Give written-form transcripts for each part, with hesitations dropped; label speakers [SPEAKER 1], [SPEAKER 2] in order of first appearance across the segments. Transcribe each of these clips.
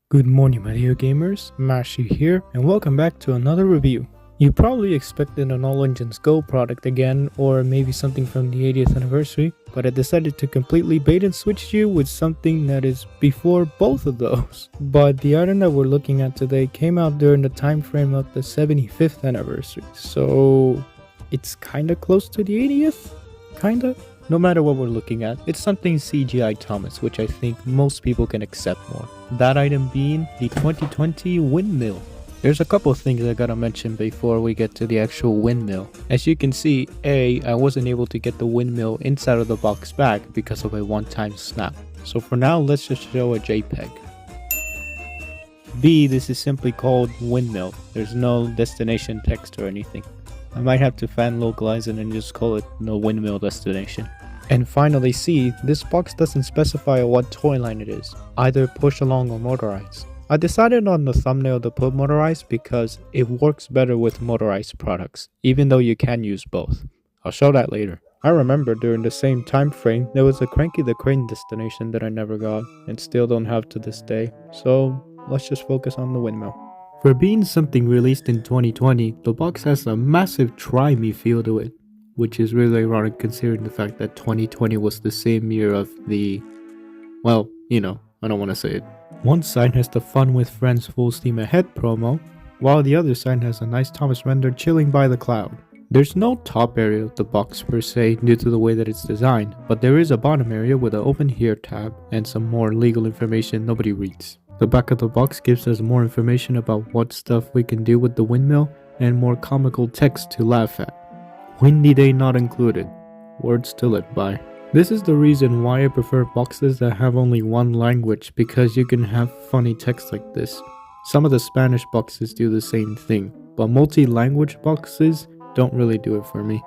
[SPEAKER 1] Good morning video gamers, Mashi here and welcome back to another review. You probably expected an All Engines Go product again or maybe something from the 80th anniversary, but I decided to completely bait and switch you with something that is before both of those. But the item that we're looking at today came out during the time frame of the 75th anniversary, so it's kinda close to the 80th? Kinda? No matter what we're looking at, it's something CGI Thomas, which I think most people can accept more. That item being the 2020 Windmill. There's a couple of things I gotta mention before we get to the actual Windmill. As you can see, A, I wasn't able to get the Windmill inside of the box back because of a one-time snap. So for now, let's just show a JPEG. B, this is simply called Windmill. There's no destination text or anything. I might have to fan localize it and just call it no Windmill destination. And finally C, this box doesn't specify what toy line it is, either push along or motorized. I decided on the thumbnail to put motorized because it works better with motorized products, even though you can use both. I'll show that later. I remember during the same time frame, there was a Cranky the Crane destination that I never got and still don't have to this day, so let's just focus on the Windmill. For being something released in 2020, the box has a massive try-me feel to it, which is really ironic considering the fact that 2020 was the same year of the, well, you know, I don't want to say it. One side has the Fun with Friends Full Steam Ahead promo, while the other side has a nice Thomas render chilling by the cloud. There's no top area of the box per se due to the way that it's designed, but there is a bottom area with an Open Here tab and some more legal information nobody reads. The back of the box gives us more information about what stuff we can do with the Windmill and more comical text to laugh at. Windy day not included. Words to live by. This is the reason why I prefer boxes that have only one language, because you can have funny text like this. Some of the Spanish boxes do the same thing, but multi-language boxes don't really do it for me.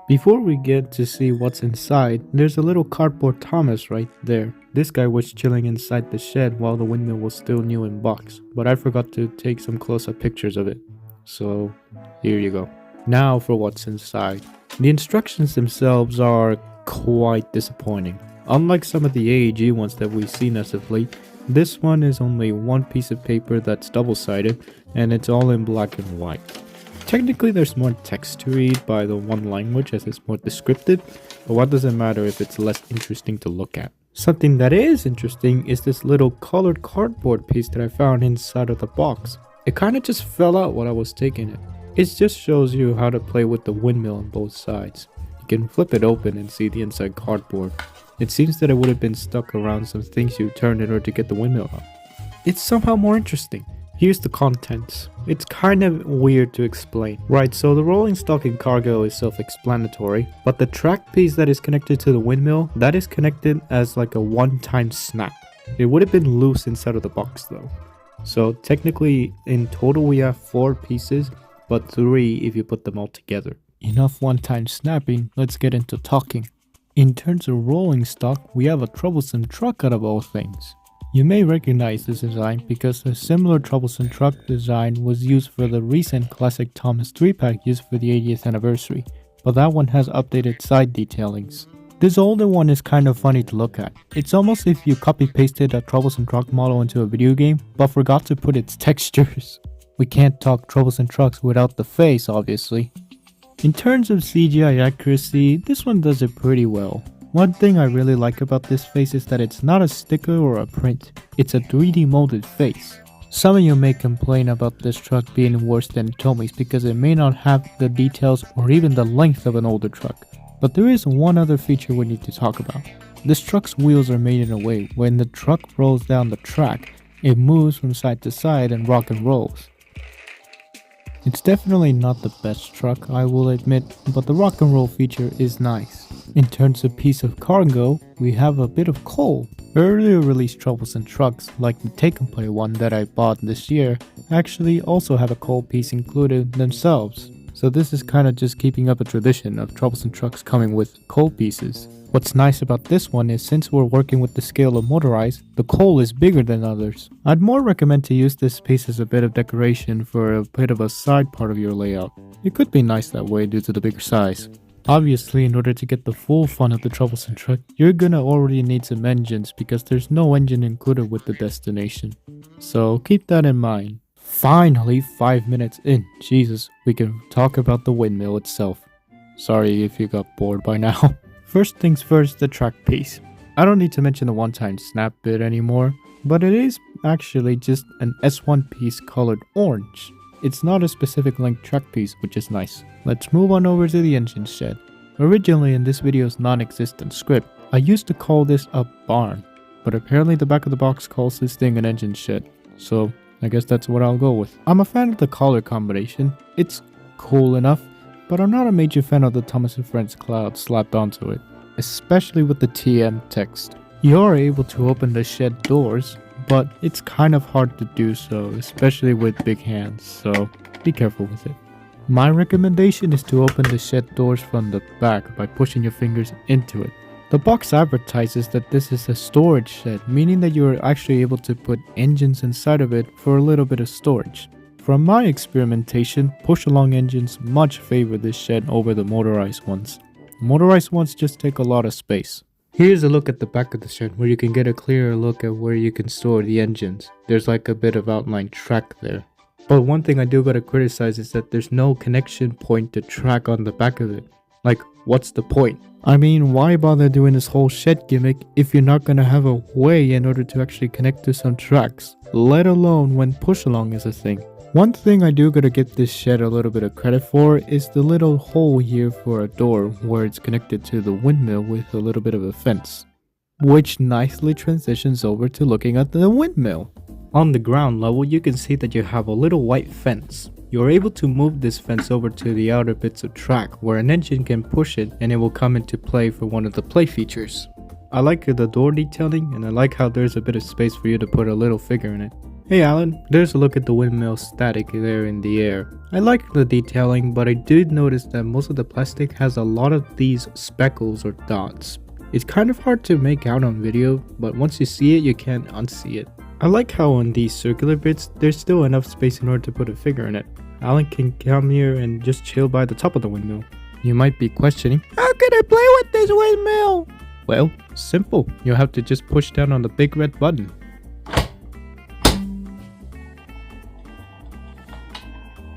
[SPEAKER 1] Before we get to see what's inside, there's a little cardboard Thomas right there. This guy was chilling inside the shed while the Windmill was still new in box, but I forgot to take some close-up pictures of it. So here you go. Now for what's inside. The instructions themselves are quite disappointing. Unlike some of the AEG ones that we've seen as of late, this one is only one piece of paper that's double-sided and it's all in black and white. Technically there's more text to read by the one language as it's more descriptive, but what does it matter if it's less interesting to look at? Something that is interesting is this little colored cardboard piece that I found inside of the box. It kind of just fell out while I was taking it. It just shows you how to play with the Windmill on both sides. You can flip it open and see the inside cardboard. It seems that it would have been stuck around some things you turned in order to get the Windmill out. It's somehow more interesting. Here's the contents. It's kind of weird to explain. Right, so the rolling stock and cargo is self-explanatory, but the track piece that is connected to the Windmill, that is connected as like a one-time snap. It would have been loose inside of the box though. So technically in total we have 4 pieces, but 3 if you put them all together. Enough one-time snapping, let's get into talking. In terms of rolling stock, we have a troublesome truck out of all things. You may recognize this design because a similar troublesome truck design was used for the recent classic Thomas 3-pack used for the 80th anniversary, but that one has updated side detailings. This older one is kind of funny to look at. It's almost if you copy-pasted a troublesome truck model into a video game, but forgot to put its textures. We can't talk troublesome trucks without the face, obviously. In terms of CGI accuracy, this one does it pretty well. One thing I really like about this face is that it's not a sticker or a print, it's a 3D molded face. Some of you may complain about this truck being worse than Tommy's because it may not have the details or even the length of an older truck. But there is one other feature we need to talk about. This truck's wheels are made in a way when the truck rolls down the track, it moves from side to side and rock and rolls. It's definitely not the best truck, I will admit, but the rock and roll feature is nice. In terms of piece of cargo, we have a bit of coal. Earlier released troublesome trucks, like the Take and Play one that I bought this year, actually also have a coal piece included themselves. So this is kind of just keeping up a tradition of troublesome trucks coming with coal pieces. What's nice about this one is since we're working with the scale of Motorized, the coal is bigger than others. I'd more recommend to use this piece as a bit of decoration for a bit of a side part of your layout. It could be nice that way due to the bigger size. Obviously, in order to get the full fun of the troublesome truck, you're gonna already need some engines because there's no engine included with the destination. So keep that in mind. Finally, 5 minutes in, Jesus, we can talk about the windmill itself. Sorry if you got bored by now. First things first, the track piece. I don't need to mention the one-time snap bit anymore, but it is actually just an S1 piece colored orange. It's not a specific length track piece, which is nice. Let's move on over to the engine shed. Originally in this video's non-existent script, I used to call this a barn, but apparently the back of the box calls this thing an engine shed, so I guess that's what I'll go with. I'm a fan of the color combination, it's cool enough, but I'm not a major fan of the Thomas & Friends cloud slapped onto it, especially with the TM text. You are able to open the shed doors, but it's kind of hard to do so, especially with big hands, so be careful with it. My recommendation is to open the shed doors from the back by pushing your fingers into it. The box advertises that this is a storage shed, meaning that you are actually able to put engines inside of it for a little bit of storage. From my experimentation, push-along engines much favor this shed over the motorized ones. The motorized ones just take a lot of space. Here's a look at the back of the shed where you can get a clearer look at where you can store the engines. There's like a bit of outlined track there. But one thing I do gotta criticize is that there's no connection point to track on the back of it. Like, what's the point? I mean, why bother doing this whole shed gimmick if you're not gonna have a way in order to actually connect to some tracks, let alone when push-along is a thing. One thing I do gotta give this shed a little bit of credit for is the little hole here for a door where it's connected to the windmill with a little bit of a fence, which nicely transitions over to looking at the windmill. On the ground level, you can see that you have a little white fence. You're able to move this fence over to the outer bits of track where an engine can push it and it will come into play for one of the play features. I like the door detailing and I like how there's a bit of space for you to put a little figure in it. Hey Alan, there's a look at the windmill static there in the air. I like the detailing, but I did notice that most of the plastic has a lot of these speckles or dots. It's kind of hard to make out on video, but once you see it, you can't unsee it. I like how on these circular bits, there's still enough space in order to put a figure in it. Alan can come here and just chill by the top of the windmill. You might be questioning, how can I play with this windmill? Well, simple. You'll have to just push down on the big red button.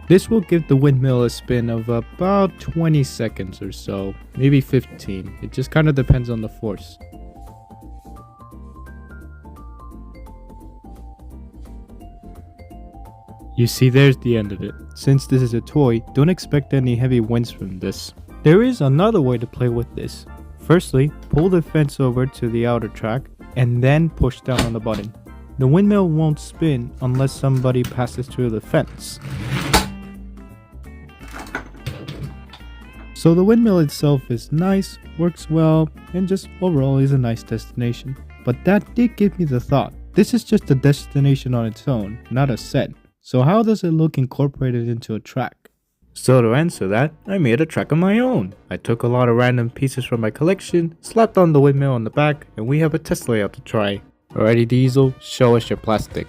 [SPEAKER 1] This will give the windmill a spin of about 20 seconds or so, maybe 15. It just kind of depends on the force. You see, there's the end of it. Since this is a toy, don't expect any heavy winds from this. There is another way to play with this. Firstly, pull the fence over to the outer track and then push down on the button. The windmill won't spin unless somebody passes through the fence. So the windmill itself is nice, works well, and just overall is a nice destination. But that did give me the thought. This is just a destination on its own, not a set. So how does it look incorporated into a track? So to answer that, I made a track of my own. I took a lot of random pieces from my collection, slapped on the windmill on the back, and we have a test layout to try. Alrighty Diesel, show us your plastic.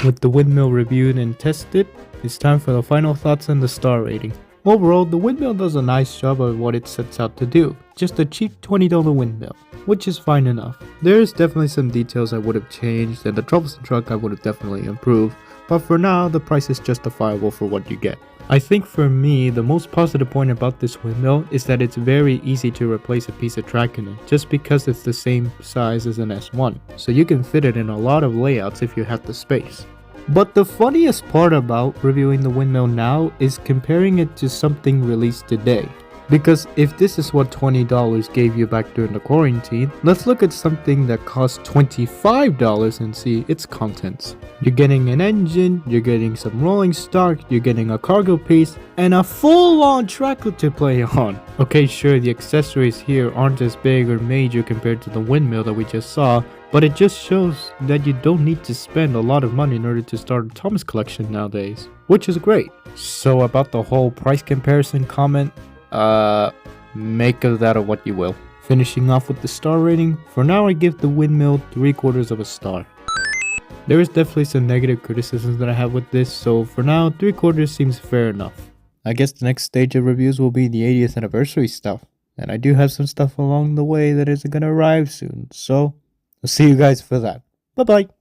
[SPEAKER 1] With the windmill reviewed and tested, it's time for the final thoughts and the star rating. Overall, the windmill does a nice job of what it sets out to do. Just a cheap $20 windmill, which is fine enough. There is definitely some details I would have changed and the troublesome truck I would have definitely improved, but for now, the price is justifiable for what you get. I think for me, the most positive point about this windmill is that it's very easy to replace a piece of track in it, just because it's the same size as an S1, so you can fit it in a lot of layouts if you have the space. But the funniest part about reviewing the windmill now is comparing it to something released today. Because if this is what $20 gave you back during the quarantine, let's look at something that costs $25 and see its contents. You're getting an engine, you're getting some rolling stock, you're getting a cargo piece, and a full-on tracker to play on. Okay, sure, the accessories here aren't as big or major compared to the windmill that we just saw, but it just shows that you don't need to spend a lot of money in order to start a Thomas collection nowadays, which is great. So about the whole price comparison comment, make of that of what you will. Finishing off with the star rating, for now I give the Windmill 3/4 of a star. There is definitely some negative criticisms that I have with this, so for now 3/4 seems fair enough. I guess the next stage of reviews will be the 80th anniversary stuff, and I do have some stuff along the way that is gonna arrive soon, so I'll see you guys for that. Bye bye!